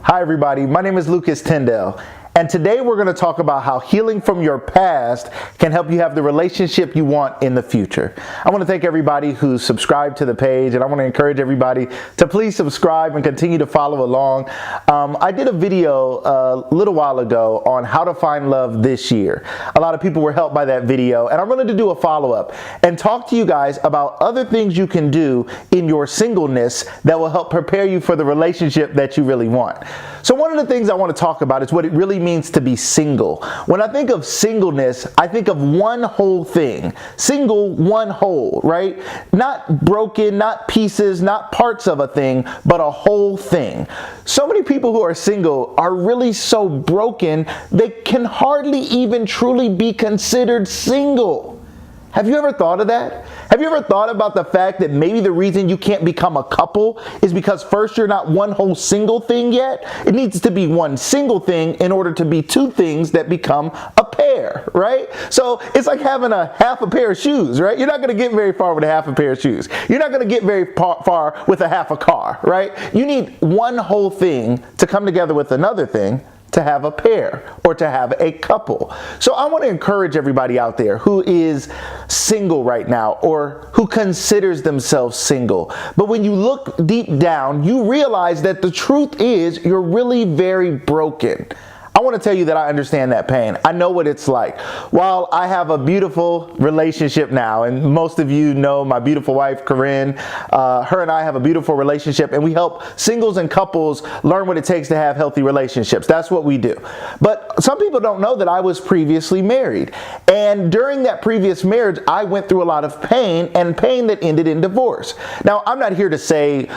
Hi everybody, my name is Lucas Tindell, and today we're going to talk about how healing from your past can help you have the relationship you want in the future. I want to thank everybody who's subscribed to the page, and I want to encourage everybody to please subscribe and continue to follow along. I did a video a little while ago on how to find love this year. A lot of people were helped by that video, and I'm going to do a follow-up and talk to you guys about other things you can do in your singleness that will help prepare you for the relationship that you really want. So one of the things I want to talk about is what it really means to be single. When I think of singleness, I think of one whole thing. Single, one whole, right? Not broken, not pieces, not parts of a thing, but a whole thing. So many people who are single are really so broken, they can hardly even truly be considered single. Have you ever thought of that? Have you ever thought about the fact that maybe the reason you can't become a couple is because first you're not one whole single thing yet? It needs to be one single thing in order to be two things that become a pair, right? So it's like having a half a pair of shoes, right? You're not going to get very far with a half a pair of shoes. You're not going to get very far with a half a car, right? You need one whole thing to come together with another thing to have a pair or to have a couple. So I want to encourage everybody out there who is single right now or who considers themselves single. But when you look deep down, you realize that the truth is you're really very broken. I want to tell you that I understand that pain. I know what it's like. While I have a beautiful relationship now, and most of you know my beautiful wife, Corinne, her and I have a beautiful relationship, and we help singles and couples learn what it takes to have healthy relationships. That's what we do. But some people don't know that I was previously married. And during that previous marriage, I went through a lot of pain, and pain that ended in divorce. Now, I'm not here to say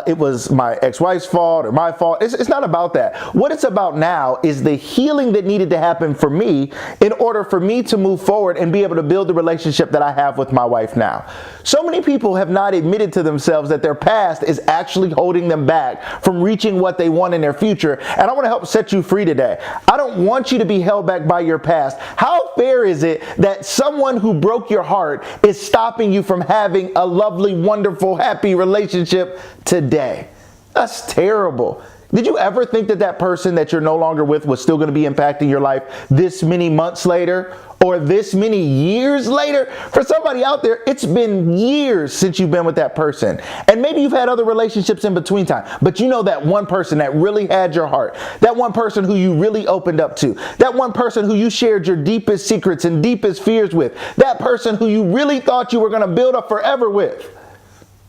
it was my ex-wife's fault or my fault. It's not about that. What it's about now is the healing that needed to happen for me in order for me to move forward and be able to build the relationship that I have with my wife now. So many people have not admitted to themselves that their past is actually holding them back from reaching what they want in their future. And I want to help set you free today. I don't want you to be held back by your past. How fair is it that someone who broke your heart is stopping you from having a lovely, wonderful, happy relationship today? That's terrible. Did you ever think that that person that you're no longer with was still going to be impacting your life this many months later or this many years later? For somebody out there, it's been years since you've been with that person. And maybe you've had other relationships in between time, but you know that one person that really had your heart, that one person who you really opened up to, that one person who you shared your deepest secrets and deepest fears with, that person who you really thought you were going to build up forever with.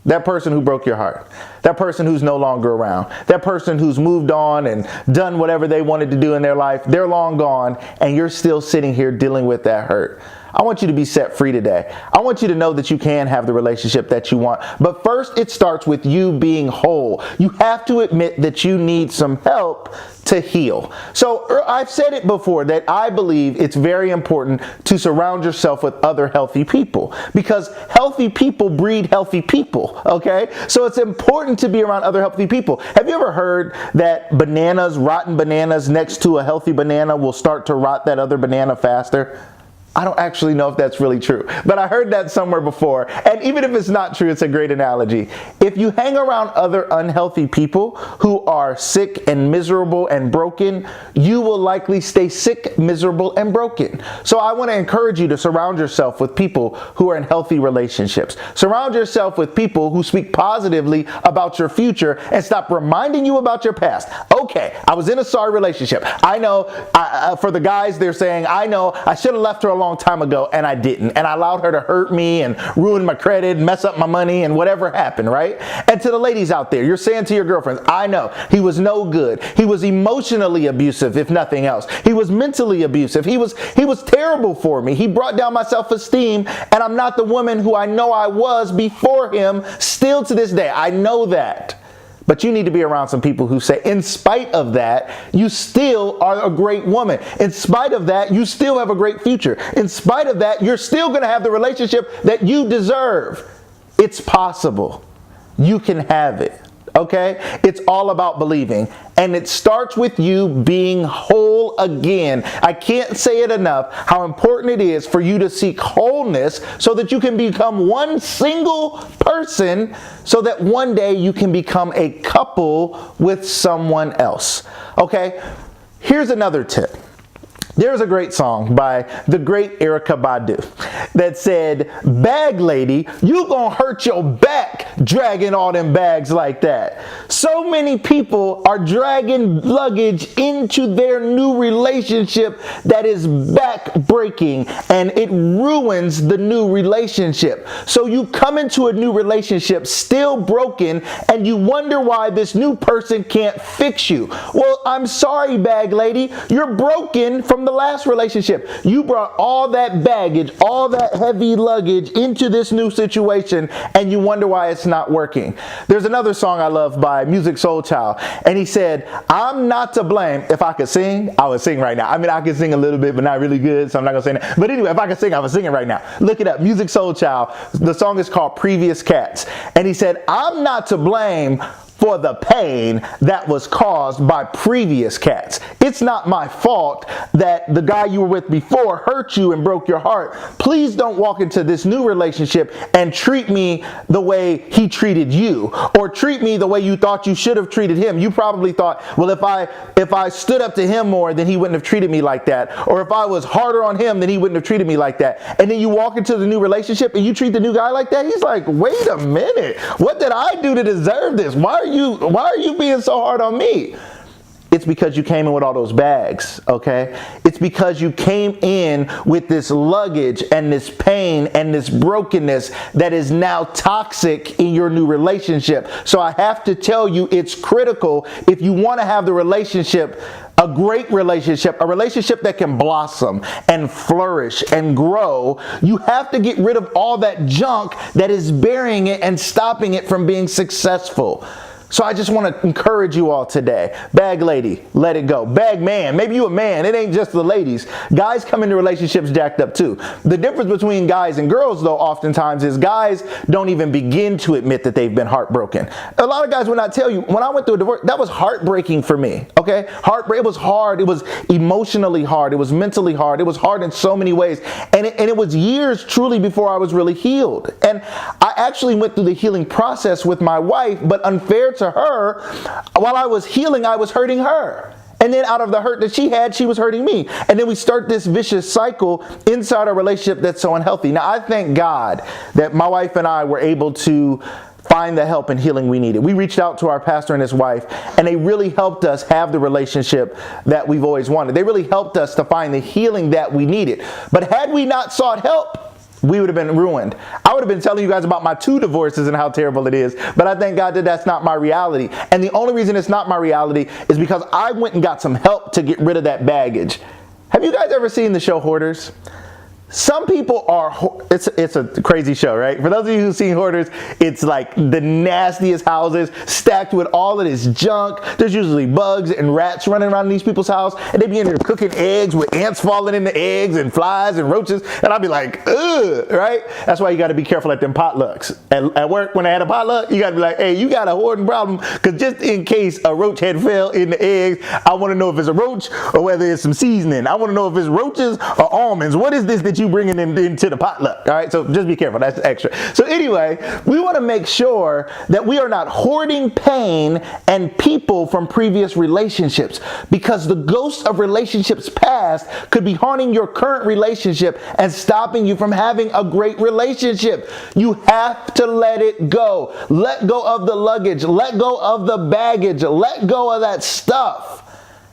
That person who broke your heart, that person who's no longer around, that person who's moved on and done whatever they wanted to do in their life, they're long gone, and you're still sitting here dealing with that hurt. I want you to be set free today. I want you to know that you can have the relationship that you want. But first, it starts with you being whole. You have to admit that you need some help to heal. So I've said it before that I believe it's very important to surround yourself with other healthy people because healthy people breed healthy people, okay? So it's important to be around other healthy people. Have you ever heard that bananas, rotten bananas next to a healthy banana will start to rot that other banana faster? I don't actually know if that's really true, but I heard that somewhere before. And even if it's not true, it's a great analogy. If you hang around other unhealthy people who are sick and miserable and broken, you will likely stay sick, miserable, and broken. So I want to encourage you to surround yourself with people who are in healthy relationships. Surround yourself with people who speak positively about your future and stop reminding you about your past. Okay, I was in a sorry relationship. I know, for the guys, they're saying, I know I should have left her a long time ago and I didn't, and I allowed her to hurt me and ruin my credit, mess up my money, and whatever happened, right? And to the ladies out there, you're saying to your girlfriends, I know he was no good. He was emotionally abusive, if nothing else. He was mentally abusive. He was terrible for me. He brought down my self-esteem, and I'm not the woman who I know I was before him, still to this day. I know that. But you need to be around some people who say, in spite of that, you still are a great woman. In spite of that, you still have a great future. In spite of that, you're still going to have the relationship that you deserve. It's possible. You can have it. okay? It's all about believing. And it starts with you being whole again. I can't say it enough how important it is for you to seek wholeness so that you can become one single person, so that one day you can become a couple with someone else. Okay? Here's another tip. There's a great song by the great Erykah Badu that said, "Bag lady, you gonna hurt your back dragging all them bags like that." So many people are dragging luggage into their new relationship that is back breaking, and it ruins the new relationship. So you come into a new relationship still broken, and you wonder why this new person can't fix you. Well, I'm sorry, bag lady, you're broken from the last relationship. You brought all that baggage, all that heavy luggage into this new situation, and you wonder why it's not working. There's another song I love by Music Soul Child, and he said, "I'm not to blame." If I could sing, I would sing right now. I mean, I can sing a little bit, but not really good, so I'm not gonna say that. But anyway, if I could sing, I would sing it right now. Look it up, Music Soul Child. The song is called "Previous Cats," and he said, "I'm not to blame for the pain that was caused by previous cats. It's not my fault that the guy you were with before hurt you and broke your heart. Please don't walk into this new relationship and treat me the way he treated you, or treat me the way you thought you should have treated him. You probably thought, well, if I stood up to him more, then he wouldn't have treated me like that. Or if I was harder on him, then he wouldn't have treated me like that." And then you walk into the new relationship and you treat the new guy like that. He's like, "Wait a minute, what did I do to deserve this? Why are you being so hard on me?" It's because you came in with all those bags, okay? It's because you came in with this luggage and this pain and this brokenness that is now toxic in your new relationship. So I have to tell you, it's critical if you want to have the relationship, a great relationship, a relationship that can blossom and flourish and grow. You have to get rid of all that junk that is burying it and stopping it from being successful. So I just want to encourage you all today. Bag lady, let it go. Bag man, maybe you a man. It ain't just the ladies. Guys come into relationships jacked up too. The difference between guys and girls, though, oftentimes is guys don't even begin to admit that they've been heartbroken. A lot of guys will not tell you, when I went through a divorce, that was heartbreaking for me, okay? Heartbreak, it was hard. It was emotionally hard. It was mentally hard. It was hard in so many ways. And it was years truly before I was really healed. And I actually went through the healing process with my wife, but unfair to her, while I was healing, I was hurting her. And then out of the hurt that she had, she was hurting me. And then we start this vicious cycle inside our relationship that's so unhealthy. Now, I thank God that my wife and I were able to find the help and healing we needed. We reached out to our pastor and his wife, and they really helped us have the relationship that we've always wanted. They really helped us to find the healing that we needed. But had we not sought help, we would have been ruined. I would have been telling you guys about my 2 divorces and how terrible it is, but I thank God that that's not my reality. And the only reason it's not my reality is because I went and got some help to get rid of that baggage. Have you guys ever seen the show Hoarders? Some people are, it's a crazy show, right? For those of you who've seen Hoarders, it's like the nastiest houses stacked with all of this junk. There's usually bugs and rats running around in these people's house, and they be in there cooking eggs with ants falling in the eggs and flies and roaches, and I'd be like, ugh, right? That's why you got to be careful at them potlucks. At work, when I had a potluck, you got to be like, hey, you got a hoarding problem, because just in case a roach head fell in the eggs, I want to know if it's a roach or whether it's some seasoning. I want to know if it's roaches or almonds. What is this that you bringing them into the potluck? All right, so just be careful. That's extra. So anyway, we want to make sure that we are not hoarding pain and people from previous relationships, because the ghost of relationships past could be haunting your current relationship and stopping you from having a great relationship. You have to let it go. Let go of the luggage. Let go of the baggage. Let go of that stuff.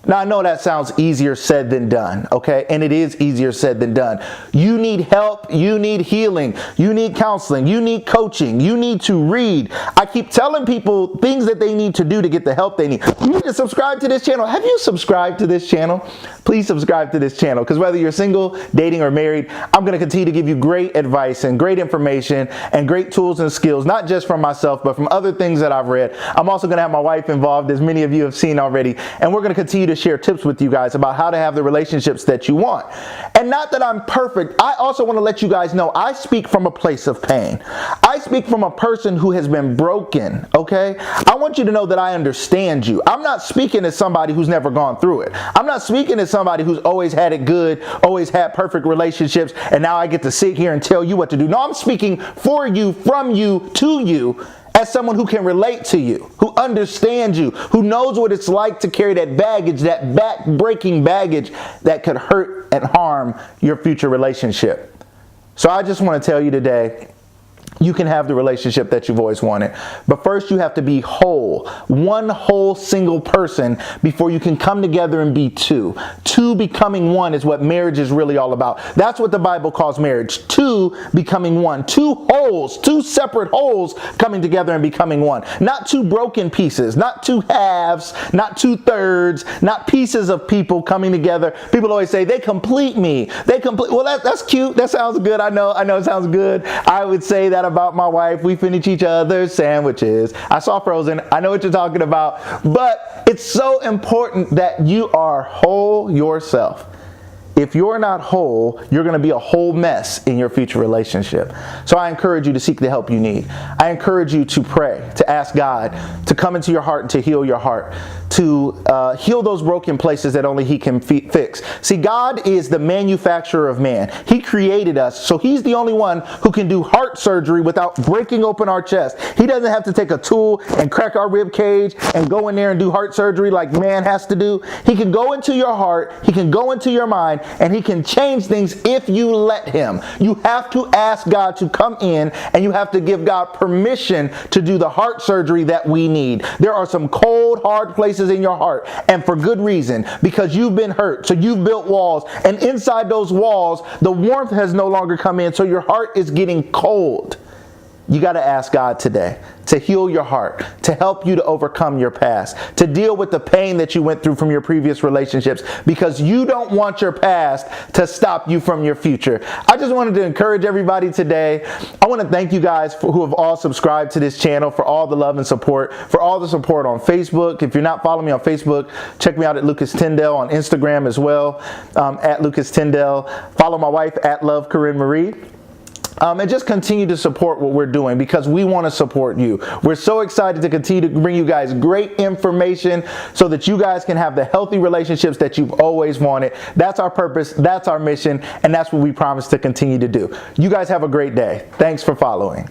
Now, I know that sounds easier said than done, okay? And it is easier said than done. You need help. You need healing. You need counseling. You need coaching. You need to read. I keep telling people things that they need to do to get the help they need. You need to subscribe to this channel. Have you subscribed to this channel? Please subscribe to this channel, because whether you're single, dating, or married, I'm going to continue to give you great advice and great information and great tools and skills, not just from myself, but from other things that I've read. I'm also going to have my wife involved, as many of you have seen already, and we're going to continue to to share tips with you guys about how to have the relationships that you want. And not that I'm perfect, I also want to let you guys know I speak from a place of pain. I speak from a person who has been broken, okay? I want you to know that I understand you. I'm not speaking as somebody who's never gone through it. I'm not speaking as somebody who's always had it good, always had perfect relationships, and now I get to sit here and tell you what to do. No, I'm speaking for you, from you, to you, as someone who can relate to you, who understands you, who knows what it's like to carry that baggage, that back-breaking baggage that could hurt and harm your future relationship. So I just want to tell you today, you can have the relationship that you've always wanted. But first you have to be whole, one whole single person before you can come together and be two. Two becoming one is what marriage is really all about. That's what the Bible calls marriage. Two becoming one. Two wholes, two separate wholes coming together and becoming one. Not two broken pieces, not two halves, not two thirds, not pieces of people coming together. People always say, they complete me. They complete. Well, that's cute. That sounds good. I know it sounds good. I would say that about my wife. We finish each other's sandwiches. I saw Frozen. I know what you're talking about. But it's so important that you are whole yourself. If you're not whole, you're going to be a whole mess in your future relationship. So I encourage you to seek the help you need. I encourage you to pray, to ask God to come into your heart and to heal your heart, to heal those broken places that only He can fix. See, God is the manufacturer of man. He created us, so He's the only one who can do heart surgery without breaking open our chest. He doesn't have to take a tool and crack our rib cage and go in there and do heart surgery like man has to do. He can go into your heart, He can go into your mind, and He can change things if you let Him. You have to ask God to come in, and you have to give God permission to do the heart surgery that we need. There are some cold, hard places in your heart, and for good reason, because you've been hurt. So you've built walls, and inside those walls, the warmth has no longer come in, so your heart is getting cold. You got to ask God today to heal your heart, to help you to overcome your past, to deal with the pain that you went through from your previous relationships, because you don't want your past to stop you from your future. I just wanted to encourage everybody today. I want to thank you guys who have all subscribed to this channel, for all the love and support, for all the support on Facebook. If you're not following me on Facebook, check me out at Lucas Tindell, on Instagram as well, at Lucas Tindell. Follow my wife at Love Corinne Marie. And just continue to support what we're doing, because we want to support you. We're so excited to continue to bring you guys great information so that you guys can have the healthy relationships that you've always wanted. That's our purpose, that's our mission, and that's what we promise to continue to do. You guys have a great day. Thanks for following.